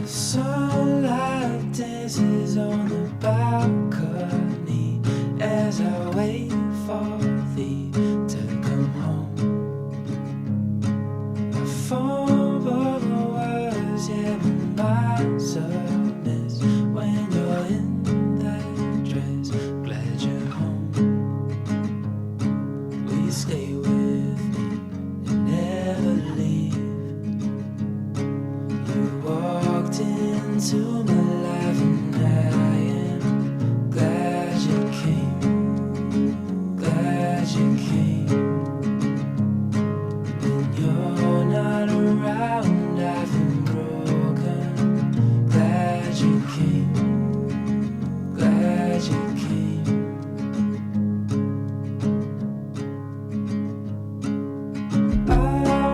Sunlight dances on the balcony as I wait for thee to come home. I fumble the words, yeah, but miles a miss when you're in that dress. Glad you're home. Will you stay with me and never leave? You walked into my life and I am glad you came, glad you came. When you're not around, I've been broken. Glad you came, glad you came. I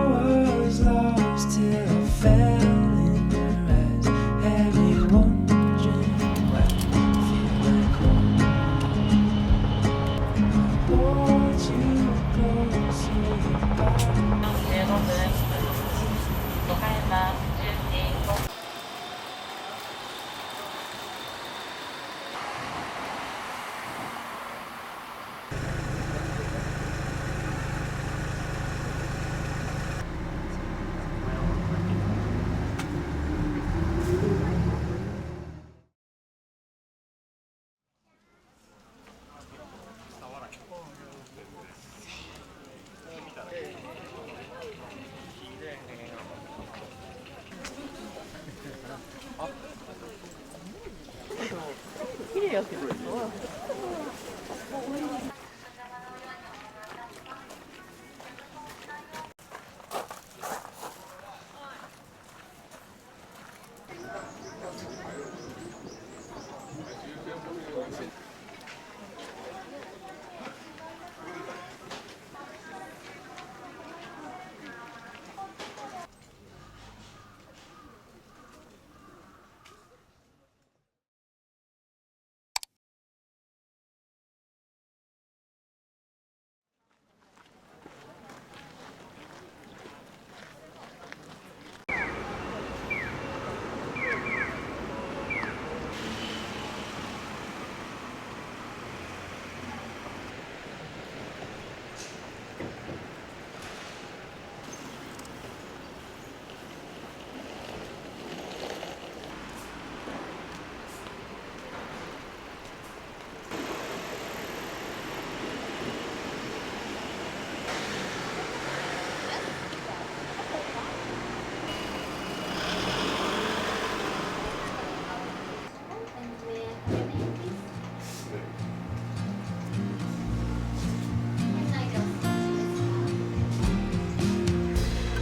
was lost till I fell in your eyes. Had me wondering why I feel like home. I want you close to your body. 綺麗やけど。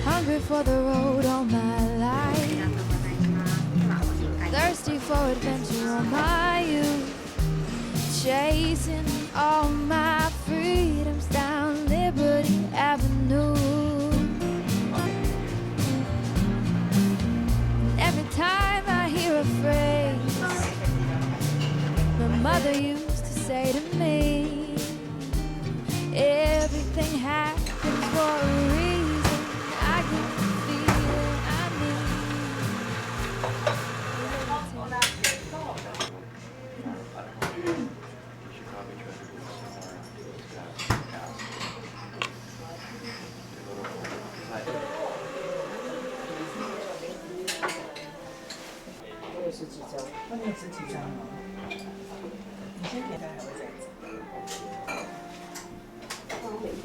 Hungry for the road all my life, thirsty for adventure all my youth, chasing all my freedoms down Liberty Avenue. Every time I hear a phrase my mother used to say to me, everything happens for a reason. I can feel I need.是几张？外面值几张吗？你先给他，还会再找。我每天。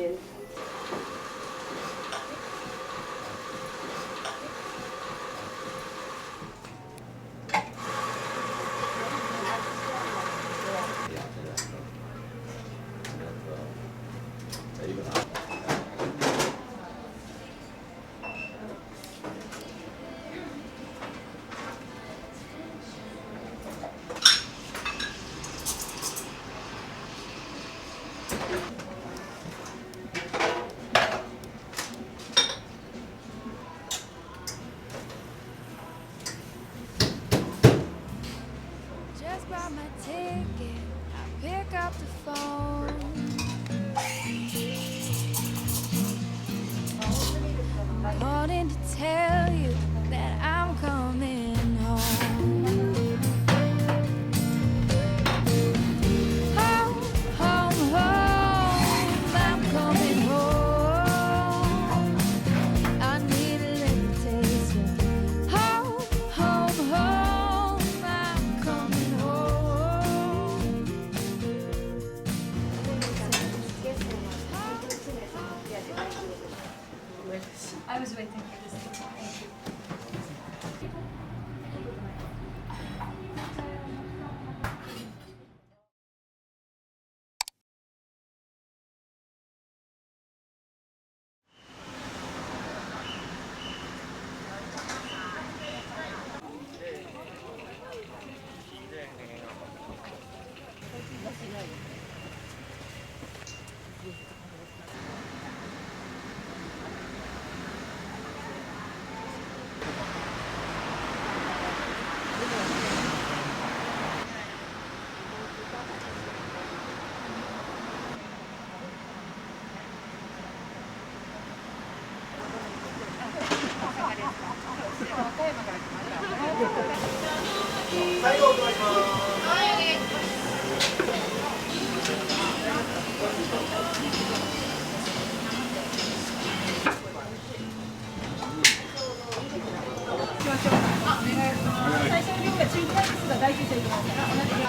しょう。あ、お願いします。最初の量が中くらいですが大事ということですから同じ量。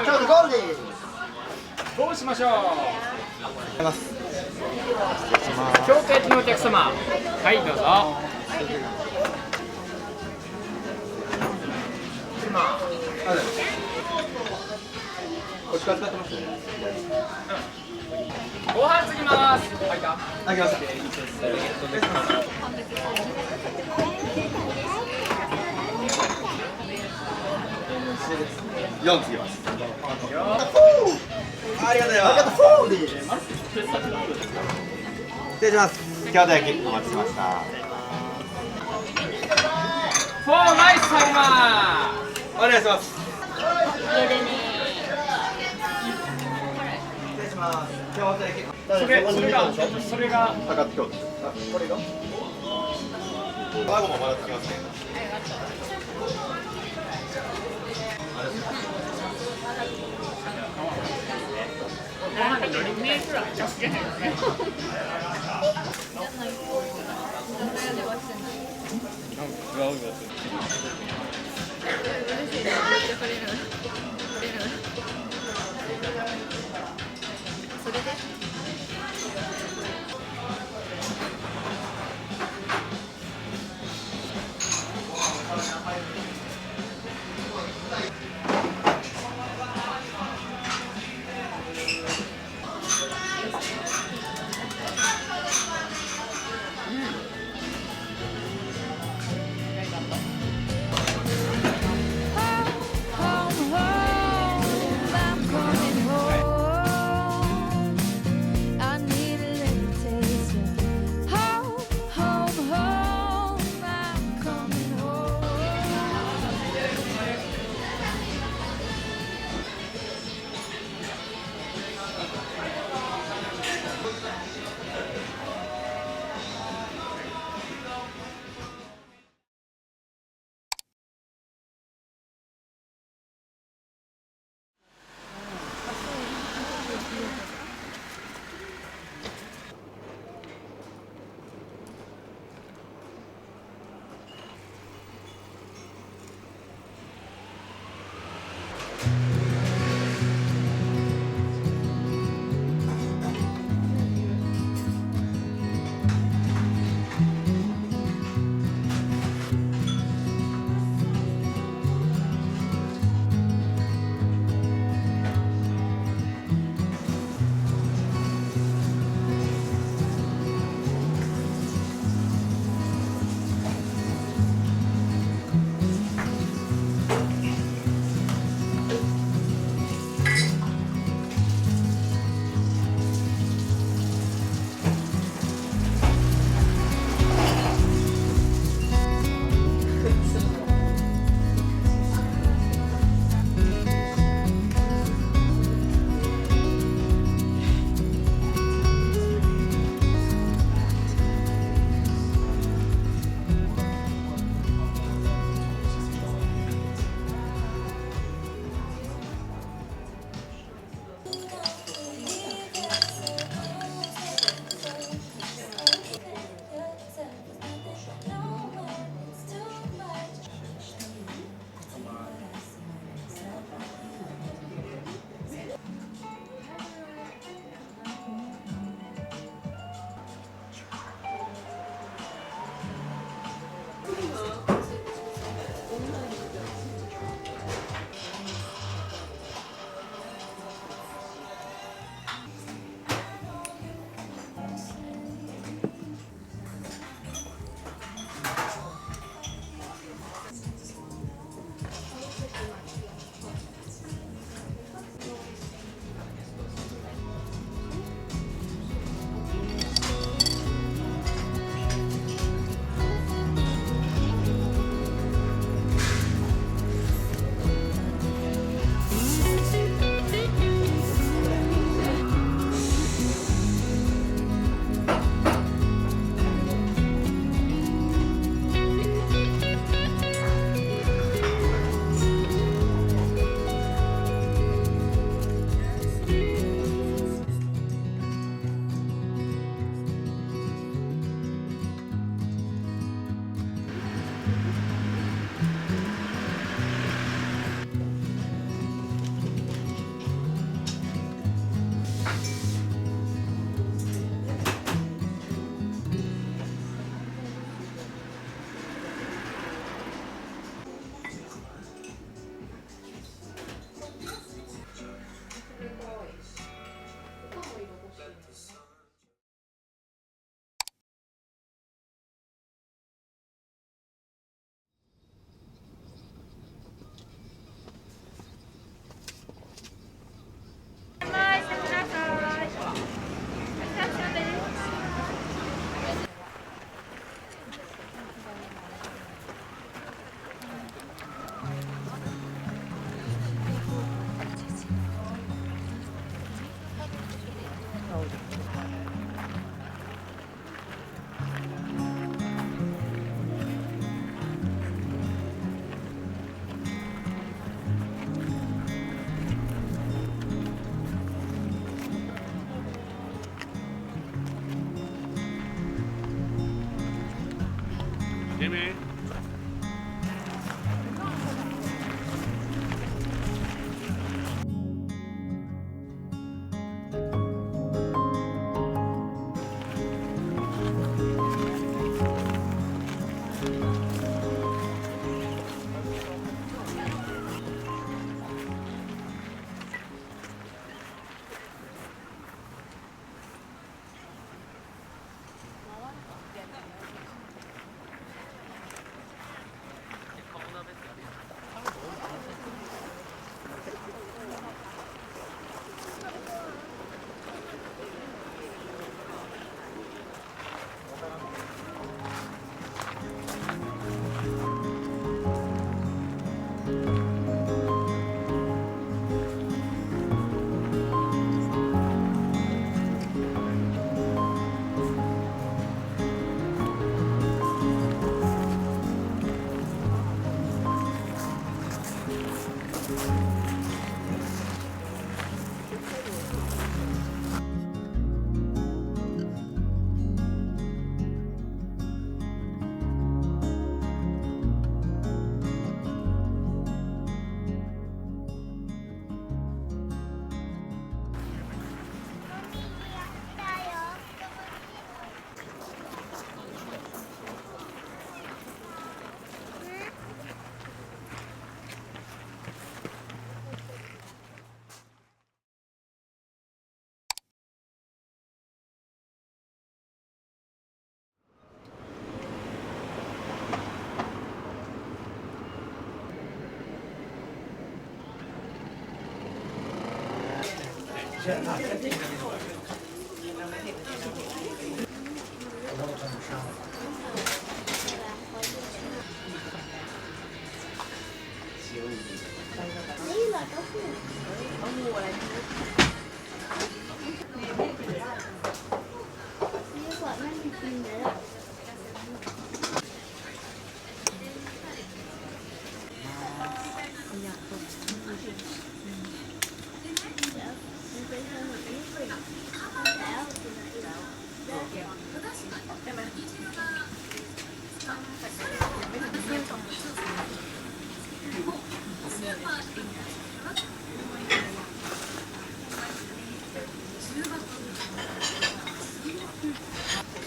ちょっとゴールデン。どうしましょう。京都駅のお客様、はいどうぞ。お時間使ってます。ご飯つきます。はいか。あげます。4つきます。ありがとうございます。失礼します。京都焼きお待ちしました。フォーナイスサウマお願いします。失礼します。京都焼き。ー。それが高津京都。これが。卵もまだつきますね。Home, home, I'm coming home. 예매.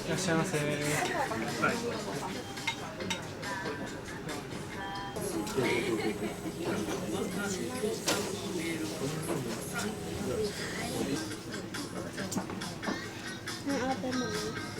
いらっしゃいませ。เอาไปหมดเลย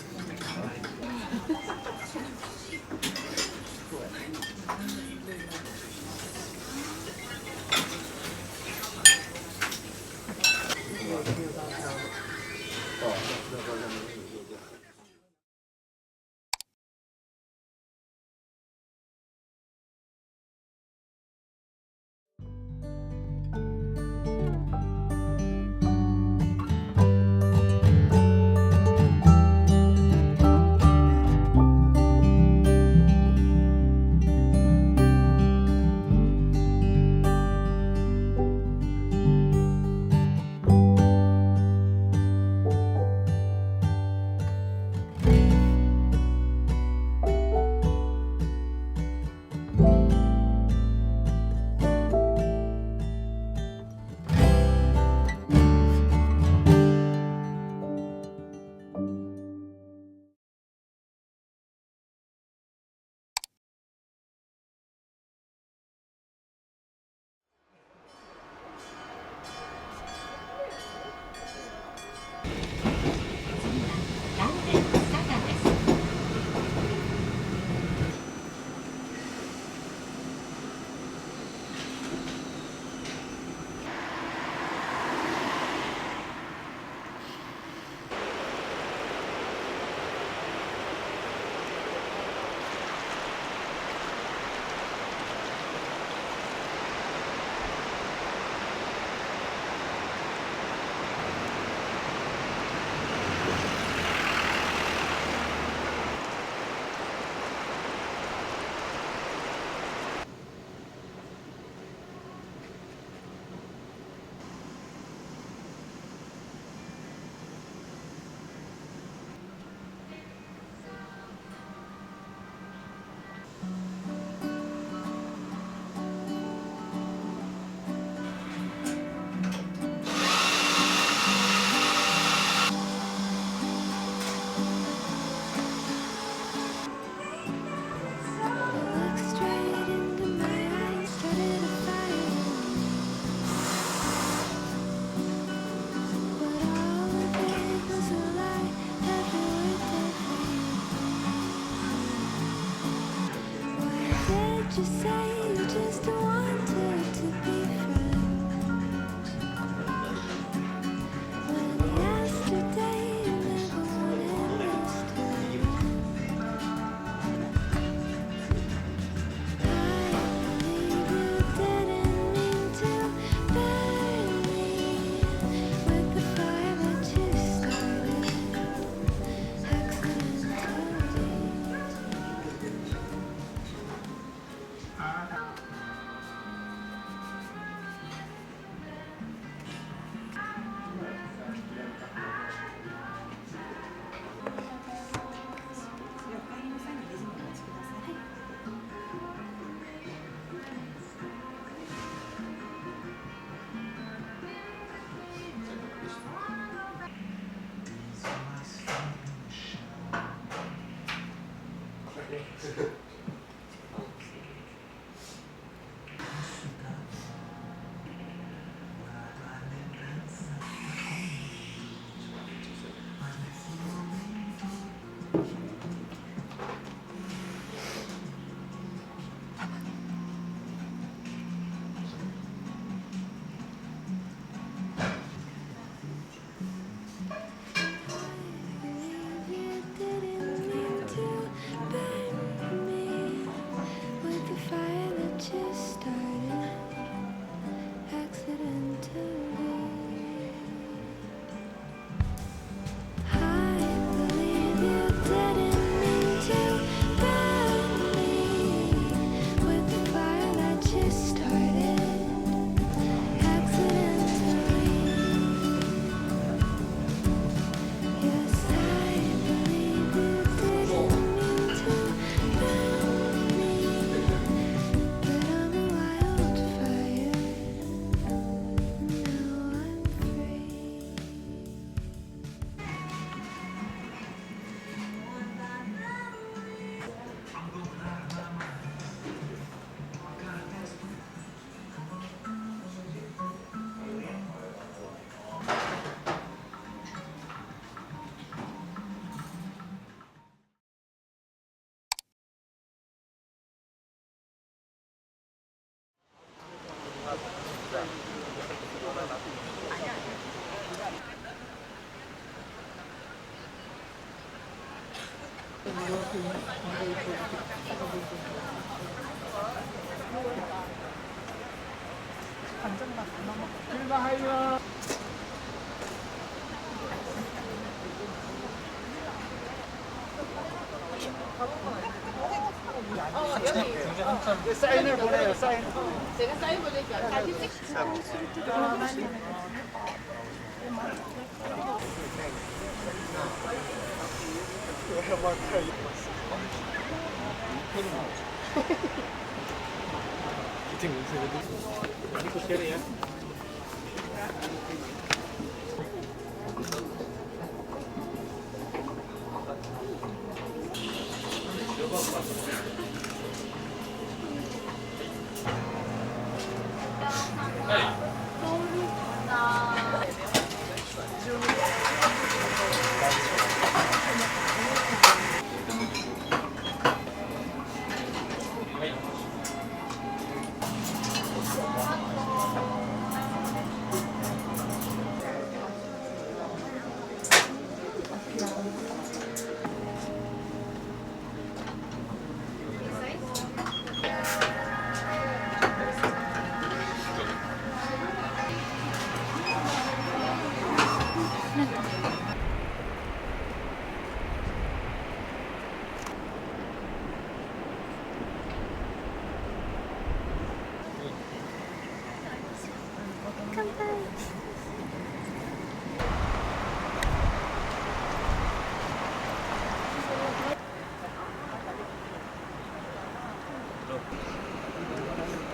you say you just wanted to be friends? When yesterday you never wanted us to end. I believe you didn't mean to burn me with the fire that you started accidentally. You didn't mean to burn me with the fire that you started accidentally. I believe you didn't mean to burn me with the fire that you started accidentally. Yes, I believe you didn't mean to burn me, but I'm a wildfire. Now I'm free. 사인을 보내요. 사인.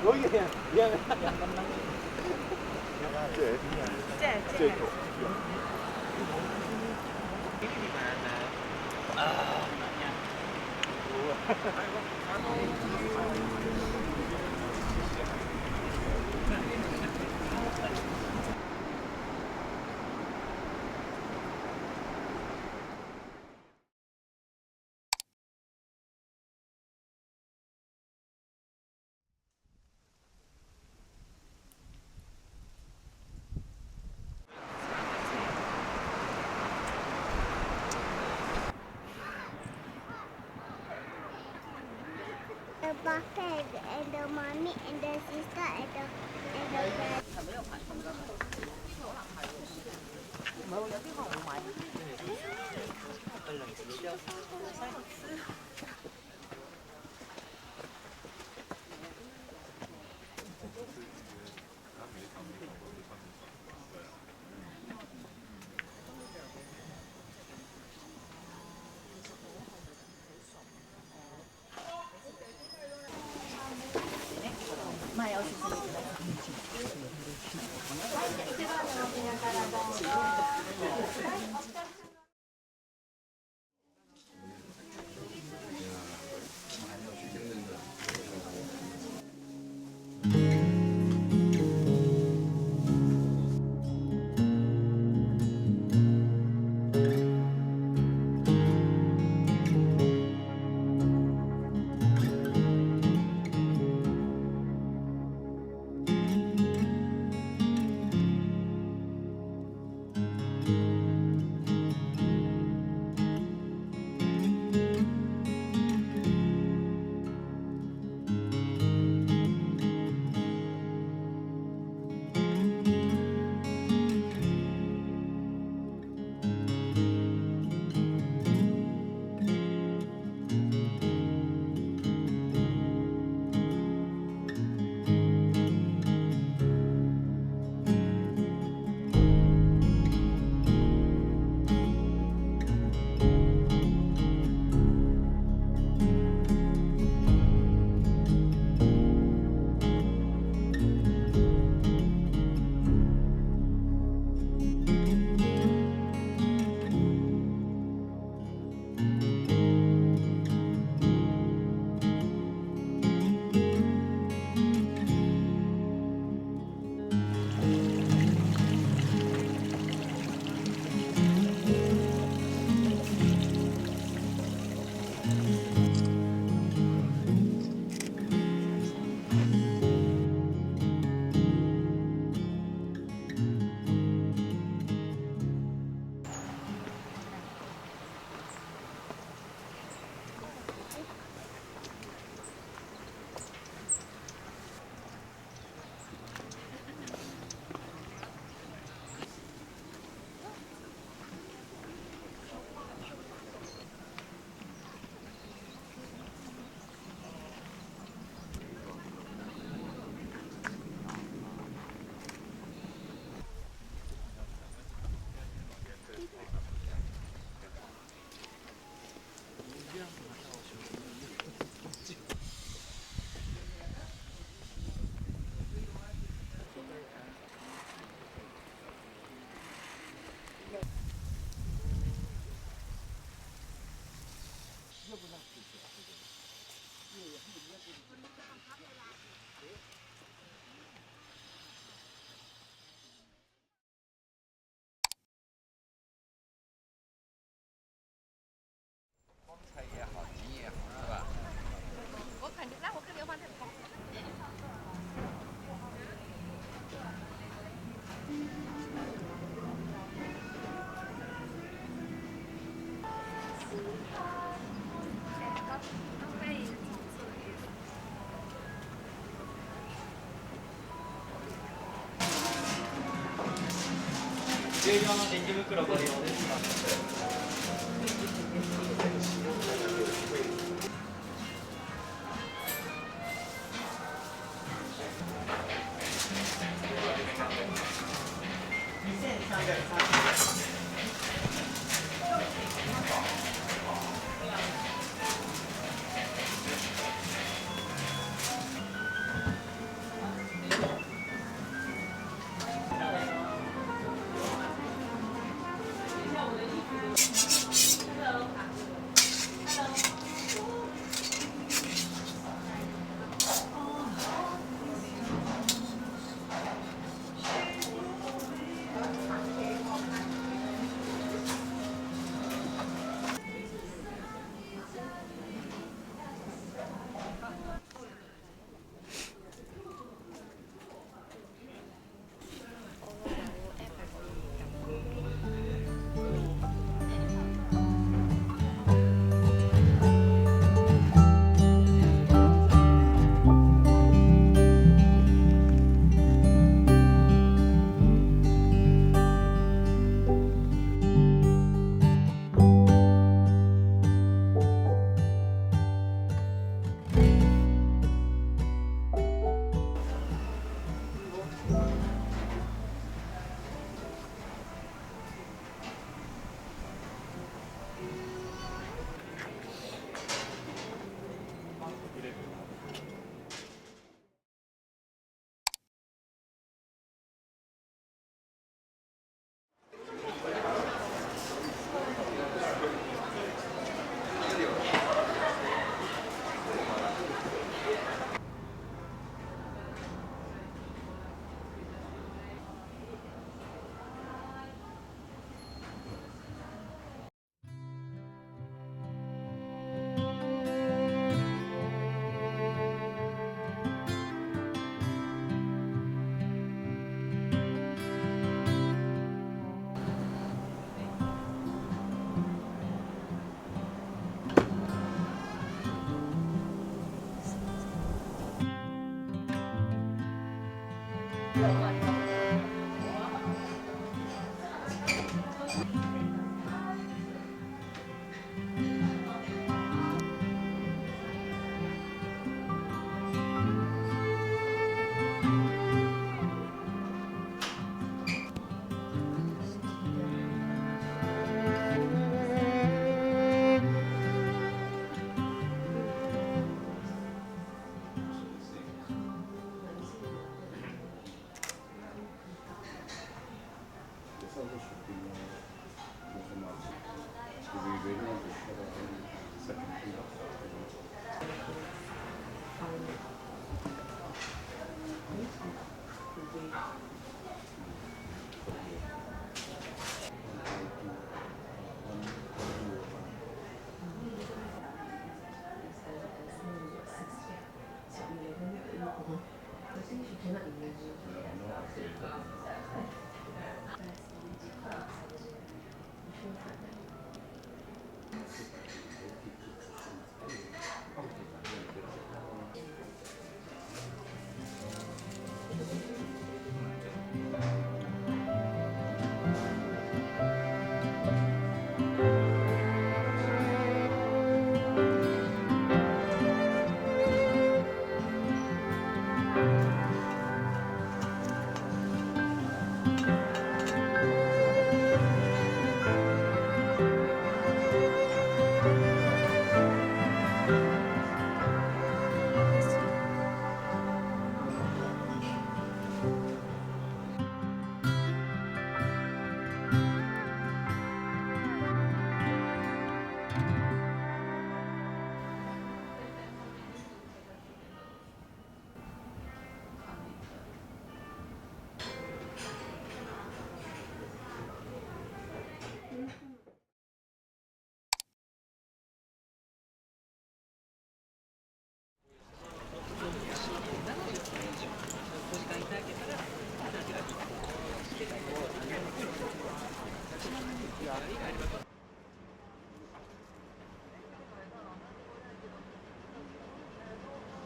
여기 그냥 미안해. the buffet and the mommy and the sister and the brother. 前おすすめください。菜也好，鸡也好，是吧？我肯定，那我肯定换成红。重量のレジ袋ご利用ですか。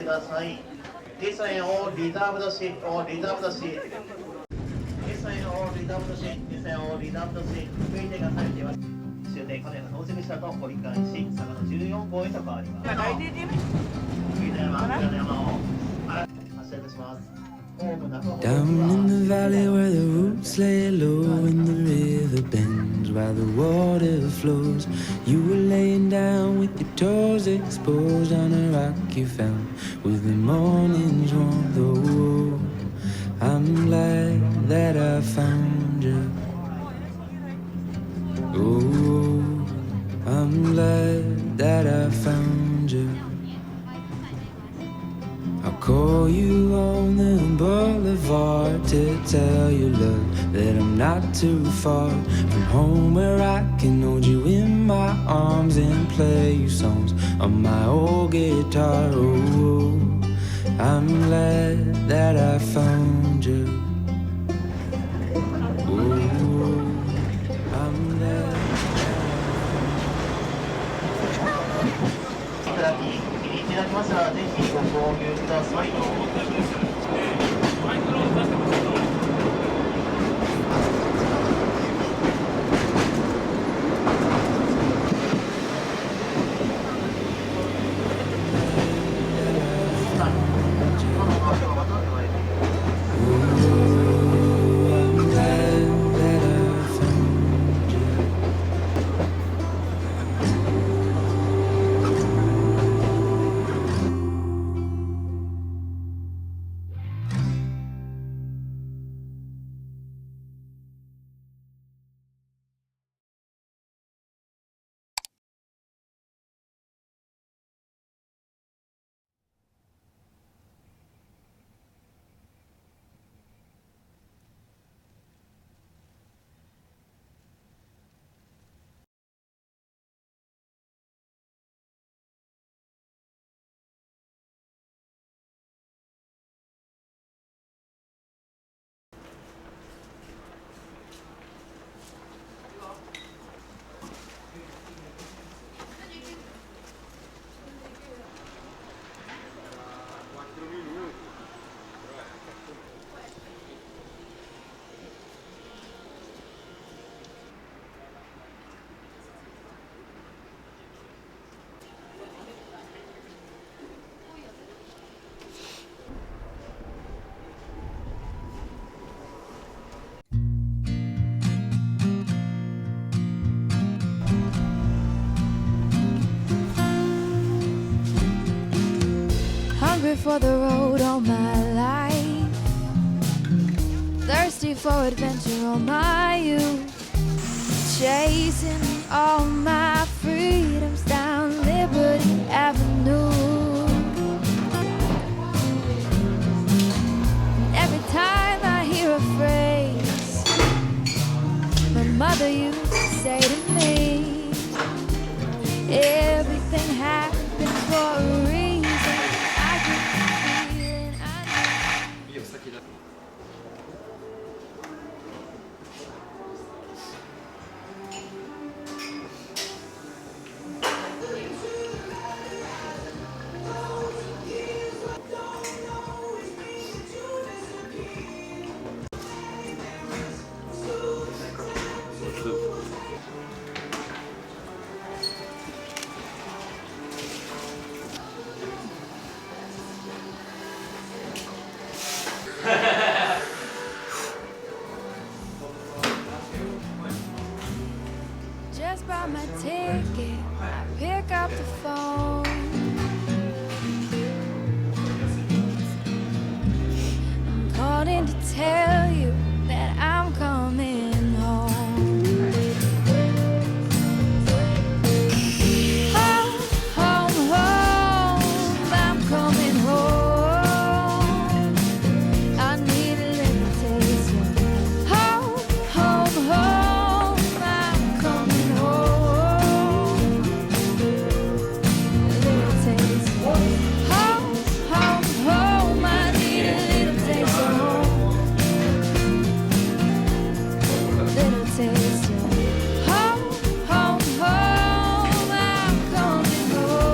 ください。This one all reserved seat or reserved seat. This one all reserved seat. This one all reserved seat. 運転がされています。終点金谷到着したとご理解し、佐賀の14号へと変わります。上田山を発車いたします。Down in the valley where the roots lay low and the river bends while the water flows, you were laying down with your toes exposed on a rock you found with the morning's warmth. Oh, I'm glad that I found you. Oh, I'm glad that I found you. I'll call you on the boulevard to tell you, love, that I'm not too far from home, where I can hold you in my arms and play you songs on my old guitar. Oh, I'm glad that I found you. Oh, I'm glad. いただき、お気に入りいただきましたら、ぜひご購入ください。hungry for the road all my life, thirsty for adventure all my youth, chasing all my freedoms down Liberty Avenue. Every time I hear a phrase my mother used to say to me, everything happens for a reason. I get the feeling I need. Just bought my ticket, I pick up the phone. I'm calling to tell you that I'm coming home. Home, home, home, I'm coming home. I need a little taste of home, home, home, I'm coming home. A little taste of home, home, home, I need a little taste of home. Little taste of home, home, home, I'm coming home.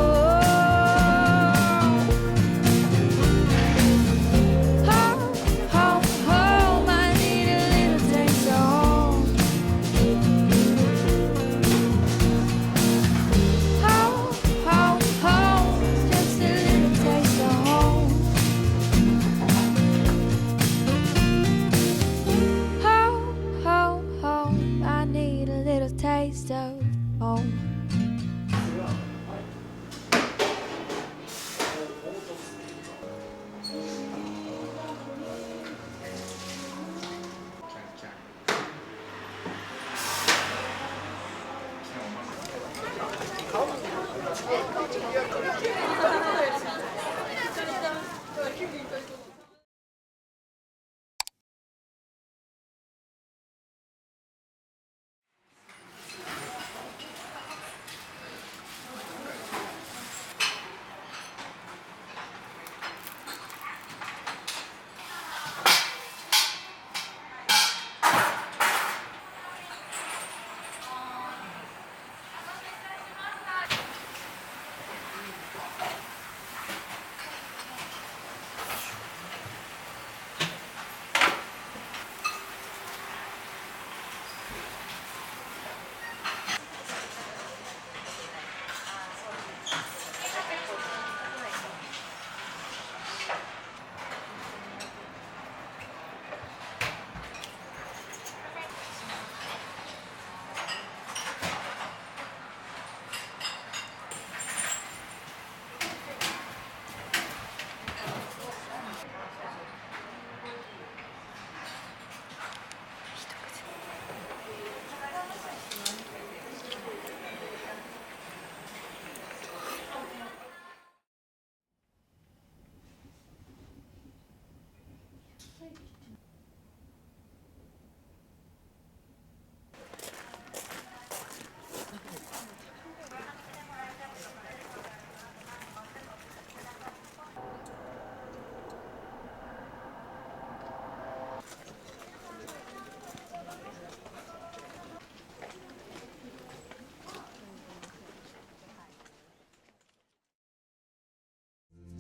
Home, home, home, I need a little taste of home. Home, home, home, just a little taste of home. Home, home, home, I need a little taste of home.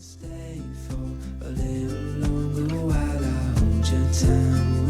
Stay for a little longer while I hold your time.